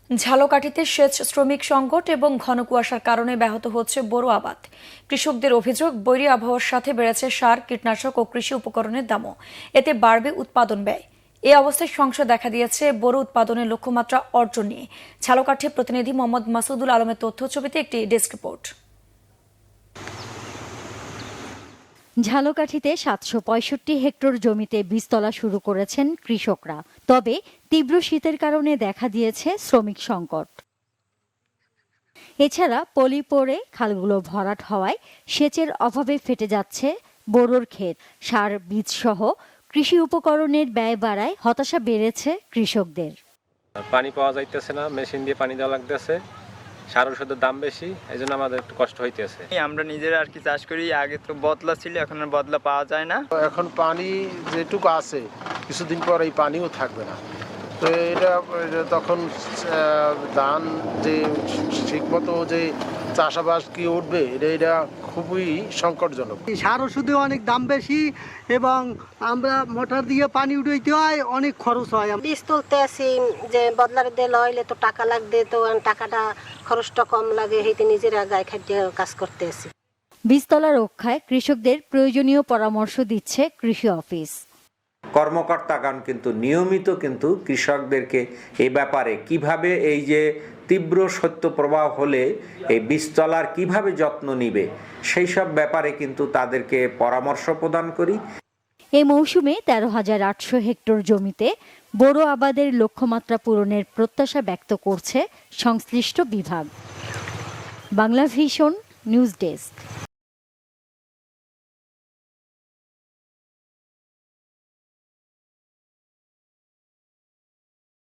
ঝালকাঠিতে সেচ শ্রমিক সংকট এবং ঘন কুয়াশার কারণে ব্যাহত হচ্ছে বোরো আবাদ। কৃষকদের অভিযোগ, বৈরী আবহাওয়ার সাথে বেড়েছে সার, কীটনাশক ও কৃষি উপকরণের দামও। এতে বাড়বে উৎপাদন ব্যয়। এই অবস্থায় সংশয় দেখা দিয়েছে বোরো উৎপাদনের লক্ষ্যমাত্রা অর্জন নিয়ে। ঝালকাঠি প্রতিনিধি মোহাম্মদ মাসুদুল আলমের তথ্য ছবিতে একটি ডেস্ক রিপোর্ট। ঝালকাঠিতে ৭৬৫ হেক্টর জমিতে বীজতলা শুরু করেছেন কৃষকরা। তবে তীব্র শীতের কারণে দেখা দিয়েছে শ্রমিক সংকট। এছাড়া পলি পড়ে খালগুলো ভরাট হওয়ায় সেচের অভাবে ফেটে যাচ্ছে বোরোর ক্ষেত। সার, বীজ সহ কৃষি উপকরণের ব্যয় বাড়ায় হতাশা বেড়েছে কৃষকদের। পানি পাওয়া যাইতেছে না, মেশিন দিয়ে পানি দেওয়া লাগতেছে, সার ওষুধের দাম বেশি, এই জন্য আমাদের একটু কষ্ট হইতেছে। আমরা নিজেরা আর কি চাষ করি, আগে তো বদলা ছিল, এখন আর বদলা পাওয়া যায় না। এখন পানি যেটুকু আছে কিছুদিন পর এই পানিও থাকবে না, তো এটা তখন ধান যে ঠিকমতো যে চাষাবাদ কি উঠবে, এটা খুবই সংকটজনক। সার ওষুধে অনেক দাম বেশি এবং আমরা মোটর দিয়ে পানি উঠাইতে হয়, অনেক খরচ হয়। বীজ তুলতে আসি যে বদলার দিয়ে লইলে তো টাকা লাগবে, তো টাকাটা খরচটা কম লাগে, হেঁটে নিজেরা গায়ে খাদ্য কাজ করতে আসি। বীজতলা রক্ষায় কৃষকদের প্রয়োজনীয় পরামর্শ দিচ্ছে কৃষি অফিস। কর্মকর্তাগণ কিন্তু নিয়মিত কৃষকদেরকে এই ব্যাপারে কিভাবে এই যে তীব্র শৈত্যপ্রবাহ হলে এই বীজতলার কিভাবে যত্ন নিবে সেই সব ব্যাপারে কিন্তু তাদেরকে পরামর্শ প্রদান করি। এই মৌসুমে ১৩,৮০০ হেক্টর জমিতে বোরো আবাদের লক্ষ্যমাত্রা পূরণের প্রত্যাশা ব্যক্ত করছে সংশ্লিষ্ট বিভাগ। Bangla vision news desk.